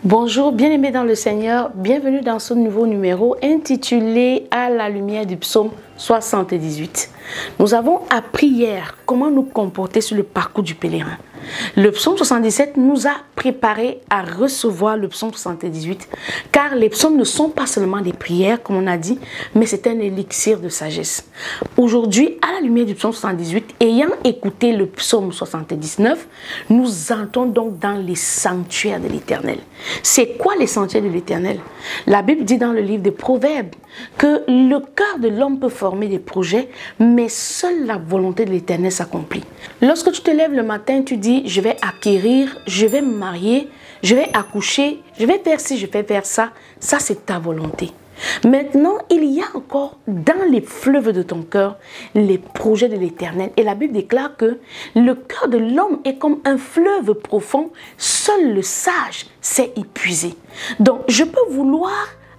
Bonjour, bien-aimés dans le Seigneur, bienvenue dans ce nouveau numéro intitulé « À la lumière du psaume 78 ». Nous avons appris hier comment nous comporter sur le parcours du pèlerin. Le psaume 77 nous a préparé à recevoir le psaume 78 car les psaumes ne sont pas seulement des prières comme on a dit, mais c'est un élixir de sagesse. Aujourd'hui, à la lumière du psaume 78, ayant écouté le psaume 79, nous entrons donc dans les sanctuaires de l'Éternel. C'est quoi les sanctuaires de l'Éternel? La Bible dit dans le livre des Proverbes que le cœur de l'homme peut former des projets, mais seule la volonté de l'Éternel s'accomplit. Lorsque tu te lèves le matin, tu dis je vais acquérir, je vais me marier, je vais accoucher, je vais faire ci, je vais faire ça. Ça, c'est ta volonté. Maintenant, il y a encore dans les fleuves de ton cœur les projets de l'Éternel. Et la Bible déclare que le cœur de l'homme est comme un fleuve profond. Seul le sage s'est épuisé. Donc, je peux vouloir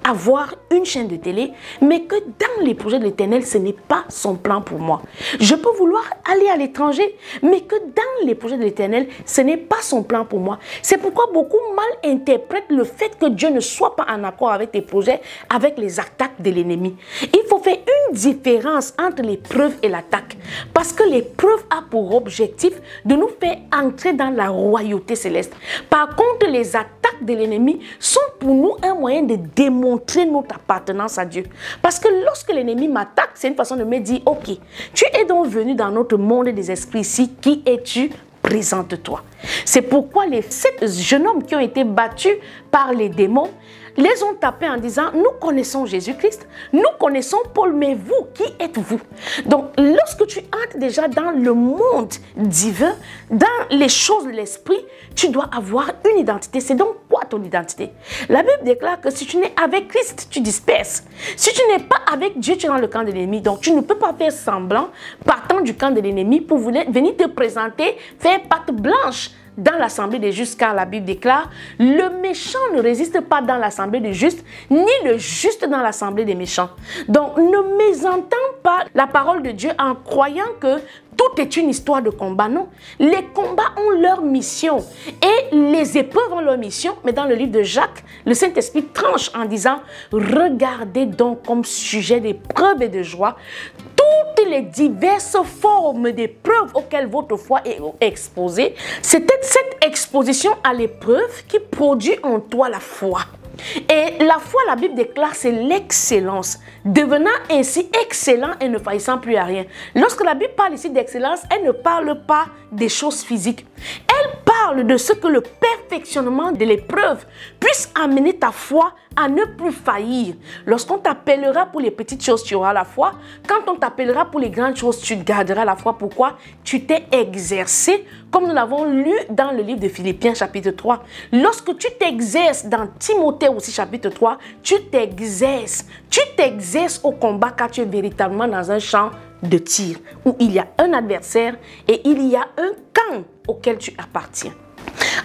avoir une chaîne de télé, mais que dans les projets de l'Éternel, ce n'est pas son plan pour moi. Je peux vouloir aller à l'étranger, mais que dans les projets de l'Éternel, ce n'est pas son plan pour moi. C'est pourquoi beaucoup mal interprètent le fait que Dieu ne soit pas en accord avec tes projets, avec les attaques de l'ennemi. Il faut faire une différence entre l'épreuve et l'attaque, parce que l'épreuve a pour objectif de nous faire entrer dans la royauté céleste. Par contre, les attaques de l'ennemi sont pour nous un moyen de démontrer notre appartenance à Dieu. Parce que lorsque l'ennemi m'attaque, c'est une façon de me dire, ok, tu es donc venu dans notre monde des esprits ici, qui es-tu? Présente-toi. C'est pourquoi les 7 jeunes hommes qui ont été battus par les démons les ont tapés en disant, nous connaissons Jésus-Christ, nous connaissons Paul, mais vous, qui êtes-vous? Donc, lorsque tu entres déjà dans le monde divin, dans les choses de l'esprit, tu dois avoir une identité. C'est donc quoi ton identité? La Bible déclare que si tu n'es avec Christ, tu disperses. Si tu n'es pas avec Dieu, tu es dans le camp de l'ennemi. Donc, tu ne peux pas faire semblant, partant du camp de l'ennemi, pour venir te présenter, faire patte blanche dans l'assemblée des justes, car la Bible déclare, le méchant ne résiste pas dans l'assemblée des justes, ni le juste dans l'assemblée des méchants. Donc, ne mésentends pas la parole de Dieu en croyant que tout est une histoire de combat. Non, les combats ont leur mission et les épreuves ont leur mission. Mais dans le livre de Jacques, le Saint-Esprit tranche en disant, regardez donc comme sujet d'épreuve et de joie toutes les diverses formes d'épreuves auxquelles votre foi est exposée. C'est peut-être cette exposition à l'épreuve qui produit en toi la foi. Et la foi, la Bible déclare, c'est l'excellence, devenant ainsi excellent et ne faillissant plus à rien. Lorsque la Bible parle ici d'excellence, elle ne parle pas des choses physiques. Elle parle de ce que le perfectionnement de l'épreuve puisse amener ta foi à ne plus faillir. Lorsqu'on t'appellera pour les petites choses, tu auras la foi. Quand on t'appellera pour les grandes choses, tu garderas la foi. Pourquoi? Tu t'es exercé, comme nous l'avons lu dans le livre de Philippiens chapitre 3. Lorsque tu t'exerces dans Timothée aussi chapitre 3, tu t'exerces au combat car tu es véritablement dans un champ de tir où il y a un adversaire et il y a un camp auquel tu appartiens.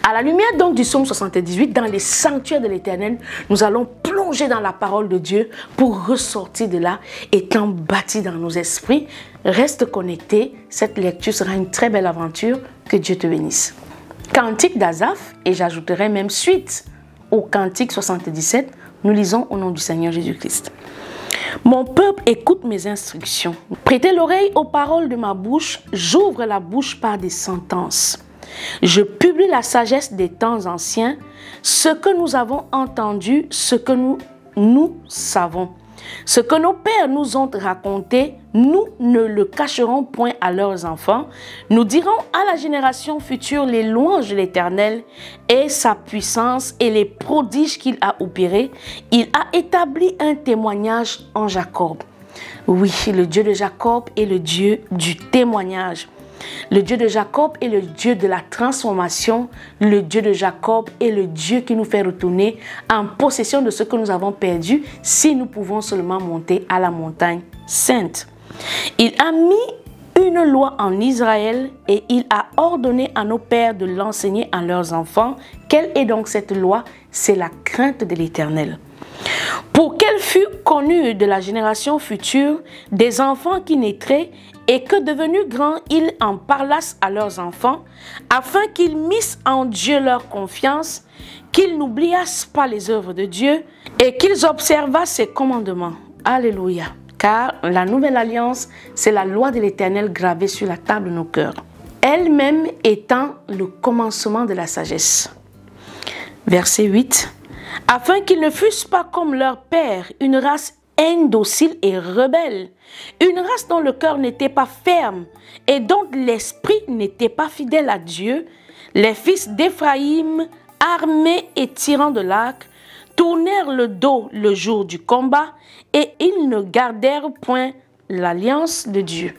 À la lumière donc du psaume 78, dans les sanctuaires de l'Éternel, nous allons plonger dans la parole de Dieu pour ressortir de là étant bâtis dans nos esprits. Reste connecté, cette lecture sera une très belle aventure. Que Dieu te bénisse. Cantique d'Asaph, et j'ajouterai même suite au cantique 77, nous lisons au nom du Seigneur Jésus-Christ. Mon peuple écoute mes instructions. Prêtez l'oreille aux paroles de ma bouche, j'ouvre la bouche par des sentences. Je publie la sagesse des temps anciens, ce que nous avons entendu, ce que nous savons. Ce que nos pères nous ont raconté, nous ne le cacherons point à leurs enfants. Nous dirons à la génération future les louanges de l'Éternel et sa puissance et les prodiges qu'il a opérés. Il a établi un témoignage en Jacob. Oui, le Dieu de Jacob est le Dieu du témoignage. Le Dieu de Jacob est le Dieu de la transformation. Le Dieu de Jacob est le Dieu qui nous fait retourner en possession de ce que nous avons perdu si nous pouvons seulement monter à la montagne sainte. Il a mis une loi en Israël et il a ordonné à nos pères de l'enseigner à leurs enfants. Quelle est donc cette loi? C'est la crainte de l'Éternel. pour qu'elle fût connue de la génération future des enfants qui naîtraient, et que devenus grands, ils en parlassent à leurs enfants, afin qu'ils missent en Dieu leur confiance, qu'ils n'oubliassent pas les œuvres de Dieu, et qu'ils observassent ses commandements. Alléluia. Car la nouvelle alliance, c'est la loi de l'Éternel gravée sur la table de nos cœurs, elle-même étant le commencement de la sagesse. Verset 8. Afin qu'ils ne fussent pas comme leur père, une race indocile et rebelle, une race dont le cœur n'était pas ferme et dont l'esprit n'était pas fidèle à Dieu, les fils d'Éphraïm, armés et tirant de l'arc, tournèrent le dos le jour du combat et ils ne gardèrent point l'alliance de Dieu.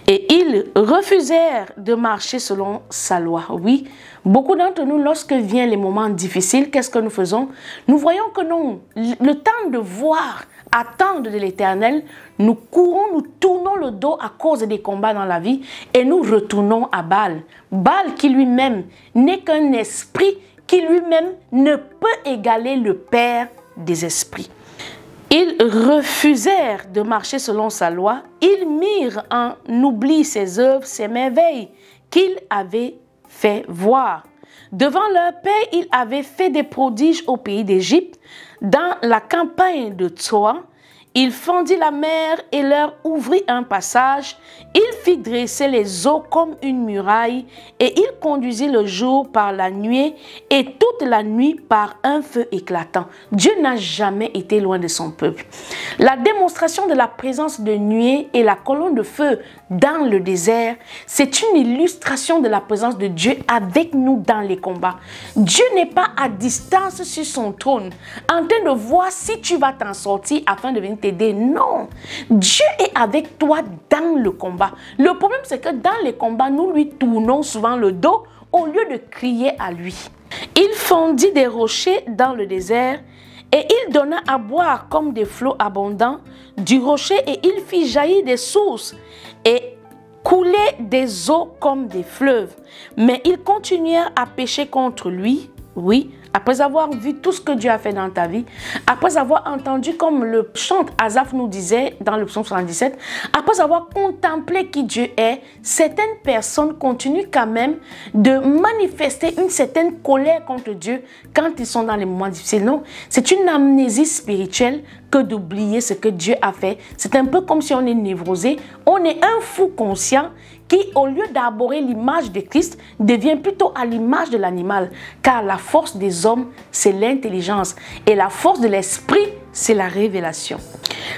Et ils refusèrent de marcher selon sa loi. Oui, beaucoup d'entre nous, lorsque viennent les moments difficiles, qu'est-ce que nous faisons? Nous voyons que non, le temps de voir, attendre de l'Éternel, nous courons, nous tournons le dos à cause des combats dans la vie et nous retournons à Baal. Baal qui lui-même n'est qu'un esprit, qui lui-même ne peut égaler le Père des esprits. Ils refusèrent de marcher selon sa loi. Ils mirent en oubli ses œuvres, ses merveilles qu'il avait fait voir. Devant leur père, il avait fait des prodiges au pays d'Égypte. Dans la campagne de Tsoa, il fendit la mer et leur ouvrit un passage. Il fit dresser les eaux comme une muraille et il conduisit le jour par la nuée et toute la nuit par un feu éclatant. Dieu n'a jamais été loin de son peuple. La démonstration de la présence de nuée et la colonne de feu dans le désert, c'est une illustration de la présence de Dieu avec nous dans les combats. Dieu n'est pas à distance sur son trône en train de voir si tu vas t'en sortir afin de venir t'aider. Non, Dieu est avec toi dans le combat. Le problème, c'est que dans les combats, nous lui tournons souvent le dos au lieu de crier à lui. Il fondit des rochers dans le désert et il donna à boire comme des flots abondants du rocher et il fit jaillir des sources et couler des eaux comme des fleuves. Mais ils continuèrent à pécher contre lui. Oui, après avoir vu tout ce que Dieu a fait dans ta vie, après avoir entendu comme le chante Asaph nous disait dans le psaume 77, après avoir contemplé qui Dieu est, certaines personnes continuent quand même de manifester une certaine colère contre Dieu quand ils sont dans les moments difficiles. Non, c'est une amnésie spirituelle que d'oublier ce que Dieu a fait. C'est un peu comme si on est névrosé, on est un fou conscient qui, au lieu d'arborer l'image de Christ, devient plutôt à l'image de l'animal. Car la force des hommes, c'est l'intelligence. Et la force de l'esprit, c'est la révélation.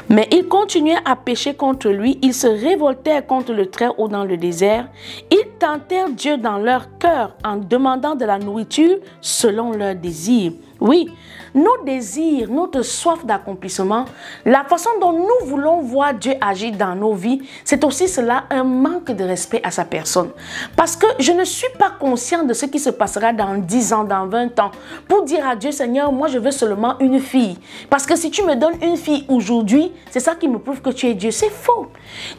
Mais ils continuaient à pécher contre lui. Ils se révoltèrent contre le Très-Haut dans le désert. Ils tentèrent Dieu dans leur cœur en demandant de la nourriture selon leurs désirs. Oui, nos désirs, notre soif d'accomplissement, la façon dont nous voulons voir Dieu agir dans nos vies, c'est aussi cela, un manque de respect à sa personne. Parce que je ne suis pas conscient de ce qui se passera dans 10 ans, dans 20 ans, pour dire à Dieu, Seigneur, moi je veux seulement une fille. Parce que si tu me donnes une fille aujourd'hui, c'est ça qui me prouve que tu es Dieu. C'est faux.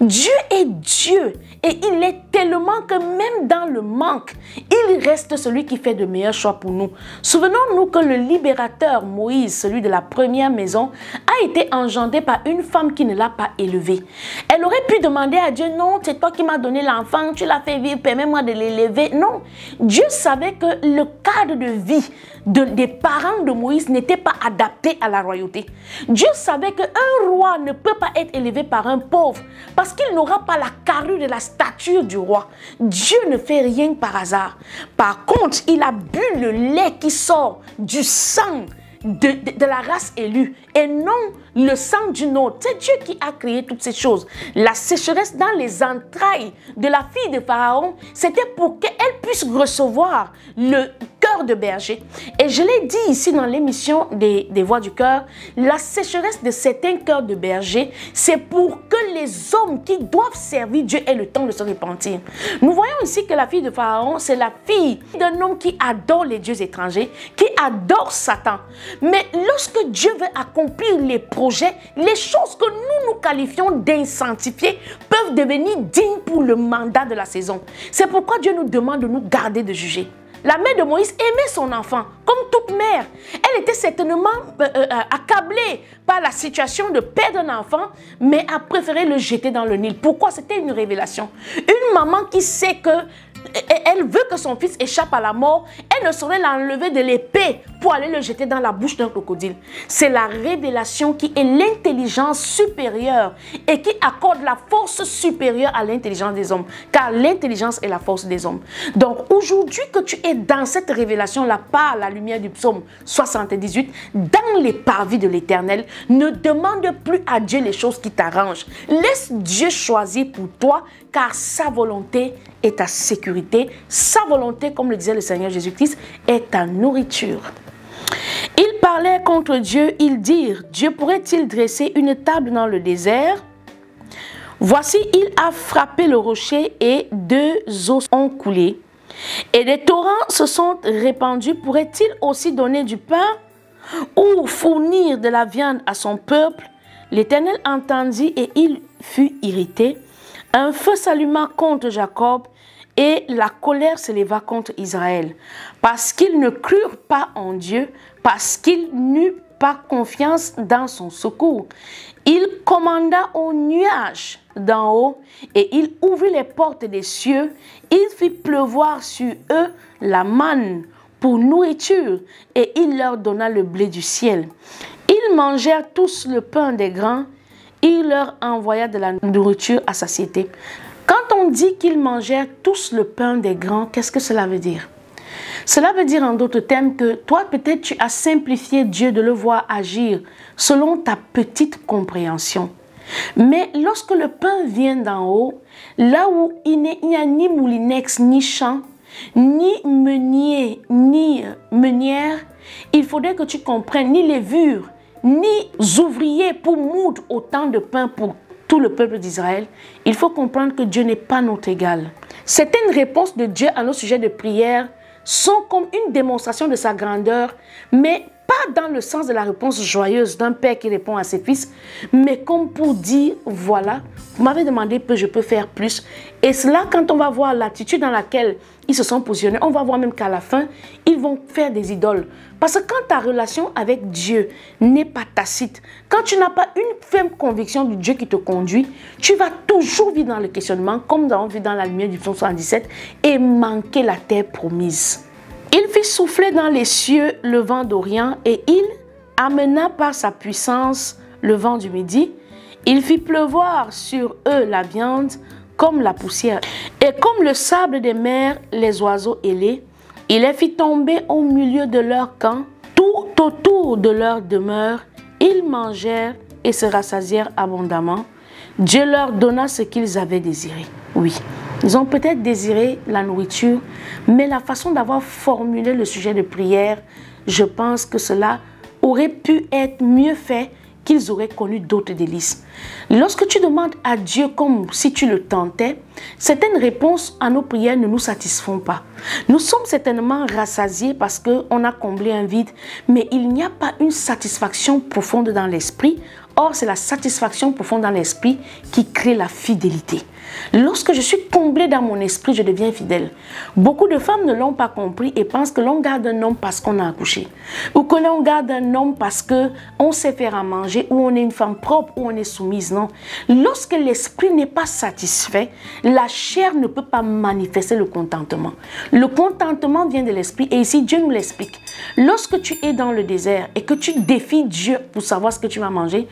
Dieu est Dieu et il est tellement que même dans le manque, il reste celui qui fait de meilleurs choix pour nous. Souvenons-nous que le libérateur Moïse, celui de la première maison, a été engendré par une femme qui ne l'a pas élevé. Elle aurait pu demander à Dieu, non, c'est toi qui m'as donné l'enfant, tu l'as fait vivre, permets-moi de l'élever. Non, Dieu savait que le cadre de vie des parents de Moïse n'était pas adapté à la royauté. Dieu savait qu'un roi ne peut pas être élevé par un pauvre parce qu'il n'aura pas la carrure et la stature du roi. Dieu ne fait rien par hasard. Par contre, il a bu le lait qui sort du sang de la race élue et non le sang d'une autre. C'est Dieu qui a créé toutes ces choses. La sécheresse dans les entrailles de la fille de Pharaon, c'était pour qu'elle puisse recevoir le cœur de berger. Et je l'ai dit ici dans l'émission des Voix du cœur, la sécheresse de certains cœurs de berger, c'est pour que les hommes qui doivent servir Dieu aient le temps de se repentir. Nous voyons ici que la fille de Pharaon, c'est la fille d'un homme qui adore les dieux étrangers, qui adore Satan. Mais lorsque Dieu veut accomplir les projets, les choses que nous qualifions d'insanctifiées peuvent devenir dignes pour le mandat de la saison. C'est pourquoi Dieu nous demande de nous garder de juger. La mère de Moïse aimait son enfant, comme toute mère, elle était certainement accablée par la situation de perdre un enfant, mais a préféré le jeter dans le Nil. Pourquoi? C'était une révélation. Une maman qui sait que elle veut que son fils échappe à la mort, elle ne saurait l'enlever de l'épée pour aller le jeter dans la bouche d'un crocodile. C'est la révélation qui est l'intelligence supérieure et qui accorde la force supérieure à l'intelligence des hommes, car l'intelligence est la force des hommes. Donc aujourd'hui que tu es dans cette révélation-là par la lumière du psaume 78, dans les parvis de l'Éternel, ne demande plus à Dieu les choses qui t'arrangent. Laisse Dieu choisir pour toi, car sa volonté est ta sécurité. Sa volonté, comme le disait le Seigneur Jésus-Christ, est ta nourriture. Ils parlaient contre Dieu, ils dirent, Dieu pourrait-il dresser une table dans le désert? Voici, il a frappé le rocher et 2 eaux ont coulé. Et des torrents se sont répandus. Pourrait-il aussi donner du pain ou fournir de la viande à son peuple? L'Éternel entendit et il fut irrité. Un feu s'alluma contre Jacob et la colère s'éleva contre Israël, parce qu'ils ne crurent pas en Dieu, parce qu'ils n'eurent pas confiance dans son secours. Il commanda aux nuages d'en haut et il ouvrit les portes des cieux. Il fit pleuvoir sur eux la manne pour nourriture et il leur donna le blé du ciel. Ils mangèrent tous le pain des grands. Il leur envoya de la nourriture à satiété. Quand on dit qu'ils mangèrent tous le pain des grands, qu'est-ce que cela veut dire? Cela veut dire en d'autres termes que toi peut-être tu as simplifié Dieu de le voir agir selon ta petite compréhension. Mais lorsque le pain vient d'en haut, là où il n'y a ni moulinex, ni champ, ni meunier, ni meunière, il faudrait que tu comprennes ni levure, ni ouvriers pour moudre autant de pain pour tout le peuple d'Israël. Il faut comprendre que Dieu n'est pas notre égal. Certaines réponses de Dieu à nos sujets de prière sont comme une démonstration de sa grandeur, mais pas dans le sens de la réponse joyeuse d'un père qui répond à ses fils, mais comme pour dire, voilà, vous m'avez demandé que je peux faire plus. Et cela, quand on va voir l'attitude dans laquelle ils se sont positionnés, on va voir même qu'à la fin, ils vont faire des idoles. Parce que quand ta relation avec Dieu n'est pas tacite, quand tu n'as pas une ferme conviction du Dieu qui te conduit, tu vas toujours vivre dans le questionnement, comme nous avons vu dans la lumière du psaume 117, et manquer la terre promise. Il fit souffler dans les cieux le vent d'Orient et il amena par sa puissance le vent du Midi. Il fit pleuvoir sur eux la viande comme la poussière et comme le sable des mers les oiseaux ailés. Il les fit tomber au milieu de leur camp, tout autour de leur demeure. Ils mangèrent et se rassasièrent abondamment. Dieu leur donna ce qu'ils avaient désiré. Oui. Ils ont peut-être désiré la nourriture, mais la façon d'avoir formulé le sujet de prière, je pense que cela aurait pu être mieux fait, qu'ils auraient connu d'autres délices. Lorsque tu demandes à Dieu comme si tu le tentais, certaines réponses à nos prières ne nous satisfont pas. Nous sommes certainement rassasiés parce qu'on a comblé un vide, mais il n'y a pas une satisfaction profonde dans l'esprit. Or, c'est la satisfaction profonde dans l'esprit qui crée la fidélité. Lorsque je suis comblée dans mon esprit, je deviens fidèle. Beaucoup de femmes ne l'ont pas compris et pensent que l'on garde un homme parce qu'on a accouché. Ou que l'on garde un homme parce qu'on sait faire à manger, ou on est une femme propre, ou on est soumise. Non. Lorsque l'esprit n'est pas satisfait, la chair ne peut pas manifester le contentement. Le contentement vient de l'esprit et ici Dieu nous l'explique. Lorsque tu es dans le désert et que tu défies Dieu pour savoir ce que tu vas manger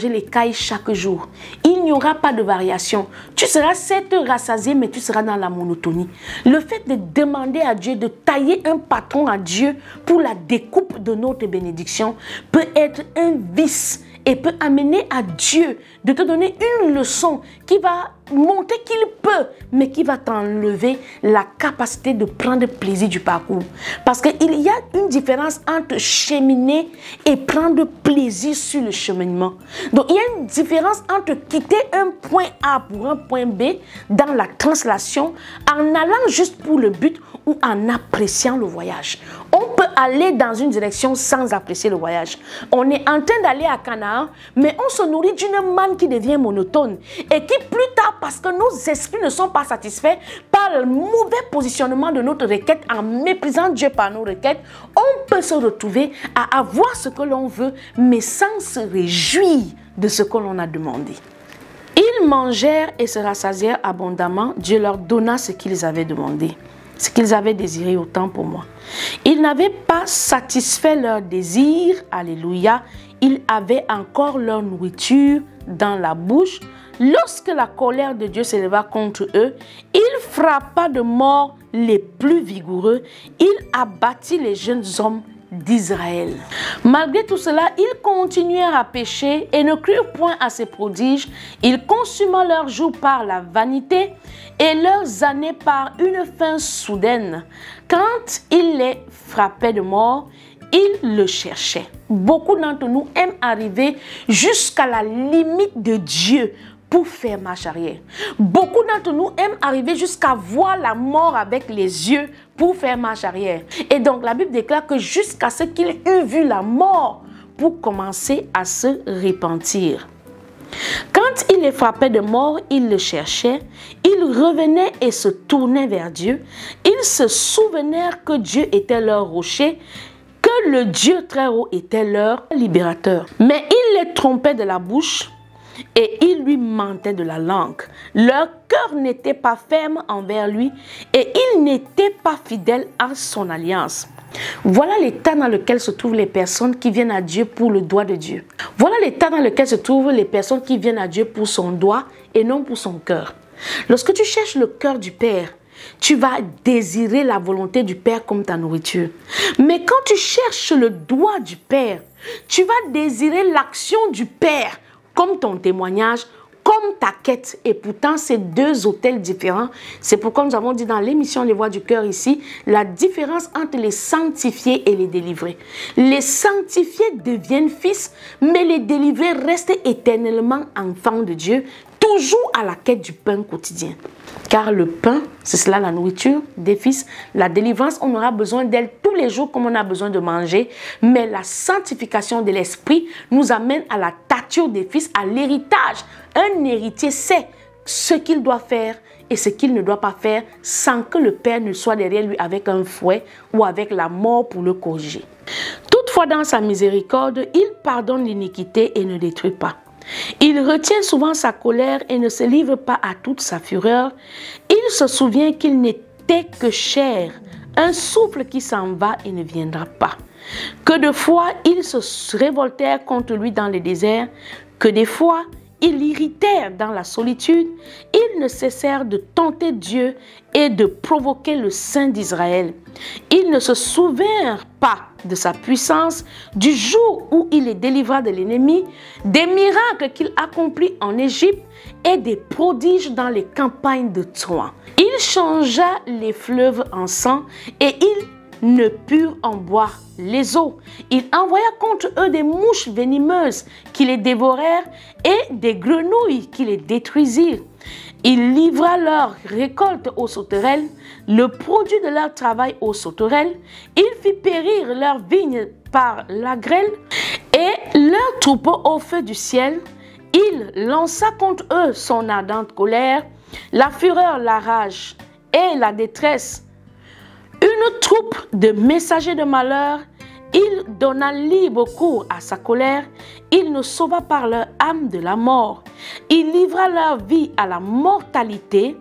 les cailles chaque jour. Il n'y aura pas de variation. Tu seras certes rassasié, mais tu seras dans la monotonie. Le fait de demander à Dieu, de tailler un patron à Dieu pour la découpe de notre bénédiction peut être un vice et peut amener à Dieu de te donner une leçon qui va montrer qu'il peut, mais qui va t'enlever la capacité de prendre plaisir du parcours. Parce qu'il y a une différence entre cheminer et prendre plaisir sur le cheminement. Donc, il y a une différence entre quitter un point A pour un point B dans la translation en allant juste pour le but ou en appréciant le voyage. On peut aller dans une direction sans apprécier le voyage. On est en train d'aller à Canaan, mais on se nourrit d'une manne qui devient monotone et qui plus tard, parce que nos esprits ne sont pas satisfaits par le mauvais positionnement de notre requête, en méprisant Dieu par nos requêtes, on peut se retrouver à avoir ce que l'on veut, mais sans se réjouir de ce que l'on a demandé. Ils mangèrent et se rassasièrent abondamment. Dieu leur donna ce qu'ils avaient demandé, ce qu'ils avaient désiré autant pour moi. Ils n'avaient pas satisfait leur désir, alléluia. Ils avaient encore leur nourriture dans la bouche. Lorsque la colère de Dieu s'éleva contre eux, il frappa de mort les plus vigoureux. Il abattit les jeunes hommes d'Israël. Malgré tout cela, ils continuèrent à pécher et ne crurent point à ses prodiges. Ils consumèrent leurs jours par la vanité et leurs années par une faim soudaine. Quand il les frappait de mort, ils le cherchaient. Beaucoup d'entre nous aiment arriver jusqu'à la limite de Dieu pour faire marche arrière. Beaucoup d'entre nous aiment arriver jusqu'à voir la mort avec les yeux pour faire marche arrière. Et donc la Bible déclare que jusqu'à ce qu'il eût vu la mort pour commencer à se repentir. Quand il les frappait de mort, ils le cherchaient, ils revenaient et se tournaient vers Dieu. Ils se souvenèrent que Dieu était leur rocher, que le Dieu très haut était leur libérateur. Mais il les trompait de la bouche et ils lui mentaient de la langue. Leur cœur n'était pas ferme envers lui et ils n'étaient pas fidèles à son alliance. Voilà l'état dans lequel se trouvent les personnes qui viennent à Dieu pour le doigt de Dieu. Voilà l'état dans lequel se trouvent les personnes qui viennent à Dieu pour son doigt et non pour son cœur. Lorsque tu cherches le cœur du Père, tu vas désirer la volonté du Père comme ta nourriture. Mais quand tu cherches le doigt du Père, tu vas désirer l'action du Père comme ton témoignage, comme ta quête. Et pourtant, c'est deux hôtels différents. C'est pourquoi nous avons dit dans l'émission Les Voix du Cœur ici, la différence entre les sanctifiés et les délivrés. Les sanctifiés deviennent fils, mais les délivrés restent éternellement enfants de Dieu, toujours à la quête du pain quotidien. Car le pain, c'est cela la nourriture des fils. La délivrance, on aura besoin d'elle tous les jours comme on a besoin de manger. Mais la sanctification de l'esprit nous amène à la stature des fils, à l'héritage. Un héritier sait ce qu'il doit faire et ce qu'il ne doit pas faire sans que le Père ne soit derrière lui avec un fouet ou avec la mort pour le corriger. Toutefois, dans sa miséricorde, il pardonne l'iniquité et ne détruit pas. Il retient souvent sa colère et ne se livre pas à toute sa fureur. Il se souvient qu'il n'était que chair, un souffle qui s'en va et ne viendra pas. Que de fois ils se révoltèrent contre lui dans le désert, que des fois ils l'irritèrent dans la solitude. Ils ne cessèrent de tenter Dieu et de provoquer le Saint d'Israël. Ils ne se souvinrent pas de sa puissance, du jour où il les délivra de l'ennemi, des miracles qu'il accomplit en Égypte et des prodiges dans les campagnes de Troie. Il changea les fleuves en sang et ils ne purent en boire les eaux. Il envoya contre eux des mouches venimeuses qui les dévorèrent et des grenouilles qui les détruisirent. Il livra leur récolte aux sauterelles, le produit de leur travail aux sauterelles. Il fit périr leurs vignes par la grêle et leurs troupeaux au feu du ciel. Il lança contre eux son ardente colère, la fureur, la rage et la détresse. Une troupe de messagers de malheur, il donna libre cours à sa colère, il nous sauva par leur âme de la mort, il livra leur vie à la mortalité,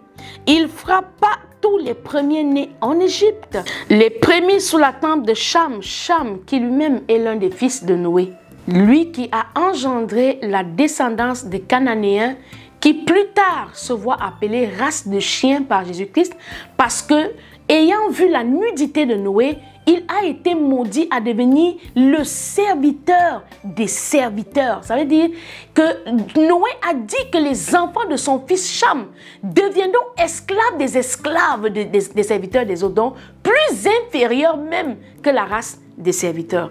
il frappa tous les premiers-nés en Égypte, les prémices sous la tente de Cham, Cham qui lui-même est l'un des fils de Noé, lui qui a engendré la descendance des Cananéens, qui plus tard se voit appelée race de chiens par Jésus-Christ, parce que ayant vu la nudité de Noé, il a été maudit à devenir le serviteur des serviteurs. Ça veut dire que Noé a dit que les enfants de son fils Cham deviendront esclaves des serviteurs des autres, donc plus inférieurs même que la race des serviteurs.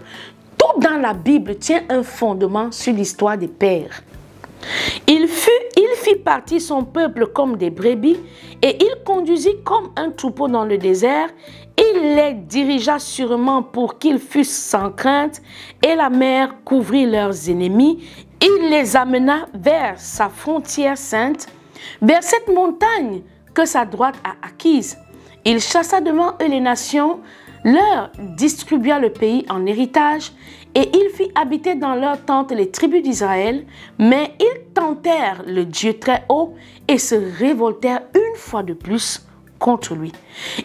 Tout dans la Bible tient un fondement sur l'histoire des pères. Il fit partir son peuple comme des brebis et il conduisit comme un troupeau dans le désert. Il les dirigea sûrement pour qu'ils fussent sans crainte et la mer couvrit leurs ennemis. Il les amena vers sa frontière sainte. vers cette montagne que sa droite a acquise. Il chassa devant eux les nations, leur distribua le pays en héritage, et il fit habiter dans leurs tentes les tribus d'Israël, mais ils tentèrent le Dieu très haut et se révoltèrent une fois de plus contre lui.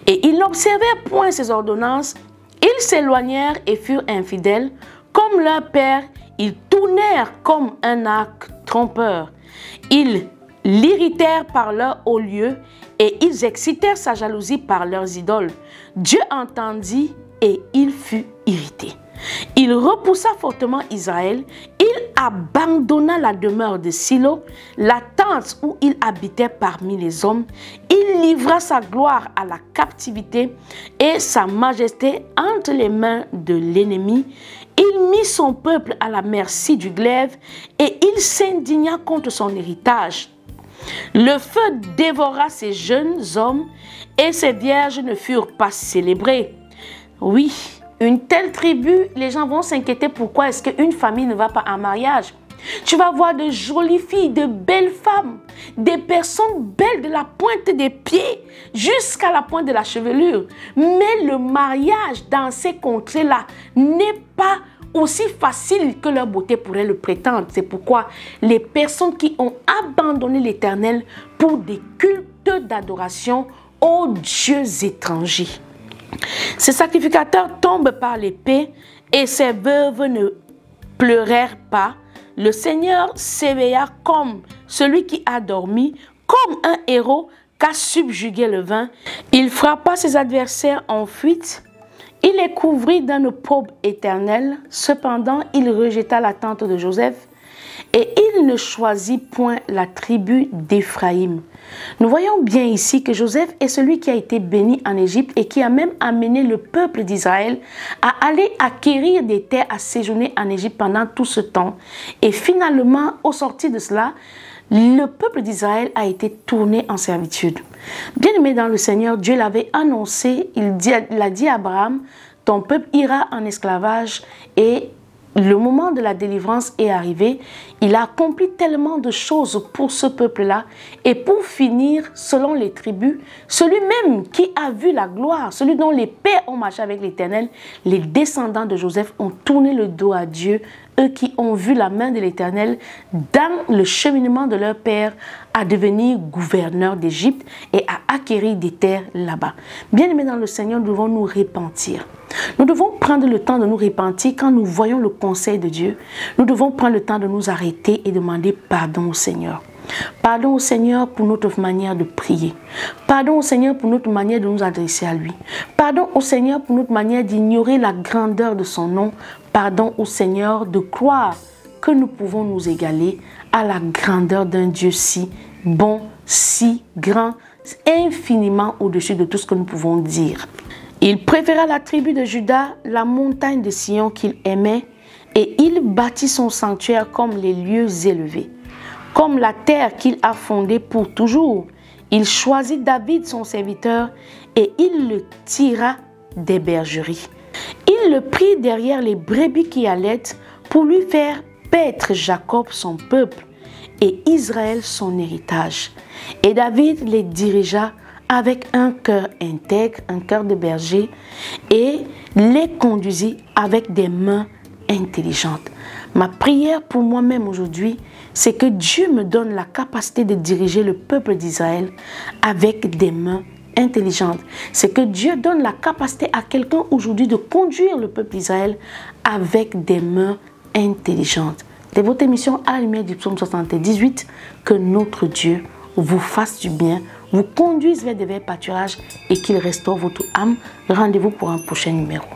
Et ils n'observèrent point ses ordonnances, ils s'éloignèrent et furent infidèles, comme leur père, ils tournèrent comme un arc trompeur. Ils l'irritèrent par leurs hauts lieux et ils excitèrent sa jalousie par leurs idoles. Dieu entendit et il fut irrité. Il repoussa fortement Israël, il abandonna la demeure de Silo, la tente où il habitait parmi les hommes. Il livra sa gloire à la captivité et sa majesté entre les mains de l'ennemi. Il mit son peuple à la merci du glaive et il s'indigna contre son héritage. Le feu dévora ses jeunes hommes et ses vierges ne furent pas célébrées. Oui, une telle tribu, les gens vont s'inquiéter pourquoi est-ce qu'une famille ne va pas en mariage. Tu vas voir de jolies filles, de belles femmes, des personnes belles de la pointe des pieds jusqu'à la pointe de la chevelure. Mais le mariage dans ces contrées-là n'est pas aussi facile que leur beauté pourrait le prétendre. C'est pourquoi les personnes qui ont abandonné l'Éternel pour des cultes d'adoration aux dieux étrangers. Ces sacrificateurs tombent par l'épée et ces veuves ne pleurèrent pas. Le Seigneur s'éveilla comme celui qui a dormi, comme un héros qu'a subjugué le vin. Il frappa ses adversaires en fuite. Il les couvrit d'un opprobre éternel. Cependant, il rejeta la tente de Joseph et il ne choisit point la tribu d'Éphraïm. Nous voyons bien ici que Joseph est celui qui a été béni en Égypte et qui a même amené le peuple d'Israël à aller acquérir des terres, à séjourner en Égypte pendant tout ce temps. Et finalement, au sortir de cela, le peuple d'Israël a été tourné en servitude. Bien-aimé dans le Seigneur, Dieu l'avait annoncé, il a dit à Abraham, ton peuple ira en esclavage et le moment de la délivrance est arrivé. Il a accompli tellement de choses pour ce peuple-là. Et pour finir, selon les tribus, celui-même qui a vu la gloire, celui dont les pères ont marché avec l'Éternel, les descendants de Joseph ont tourné le dos à Dieu, eux qui ont vu la main de l'Éternel dans le cheminement de leur père à devenir gouverneur d'Égypte et à acquérir des terres là-bas. Bien-aimés dans le Seigneur, nous devons nous repentir. Nous devons prendre le temps de nous repentir quand nous voyons le conseil de Dieu. Nous devons prendre le temps de nous arrêter et demander pardon au Seigneur. Pardon au Seigneur pour notre manière de prier. Pardon au Seigneur pour notre manière de nous adresser à lui. Pardon au Seigneur pour notre manière d'ignorer la grandeur de son nom. Pardon au Seigneur de croire que nous pouvons nous égaler à la grandeur d'un Dieu si bon, si grand, infiniment au-dessus de tout ce que nous pouvons dire. Il préféra la tribu de Juda, la montagne de Sion qu'il aimait, et il bâtit son sanctuaire comme les lieux élevés, comme la terre qu'il a fondée pour toujours. Il choisit David son serviteur et il le tira des bergeries. Il le prit derrière les brebis qui allaitent pour lui faire paître Jacob son peuple et Israël son héritage. Et David les dirigea avec un cœur intègre, un cœur de berger, et les conduisit avec des mains intelligentes. Ma prière pour moi-même aujourd'hui, c'est que Dieu me donne la capacité de diriger le peuple d'Israël avec des mains intelligentes. C'est que Dieu donne la capacité à quelqu'un aujourd'hui de conduire le peuple d'Israël avec des mains intelligentes. C'est votre émission à la lumière du psaume 78, que notre Dieu vous fasse du bien, vous conduise vers des verts pâturages et qu'il restaure votre âme. Rendez-vous pour un prochain numéro.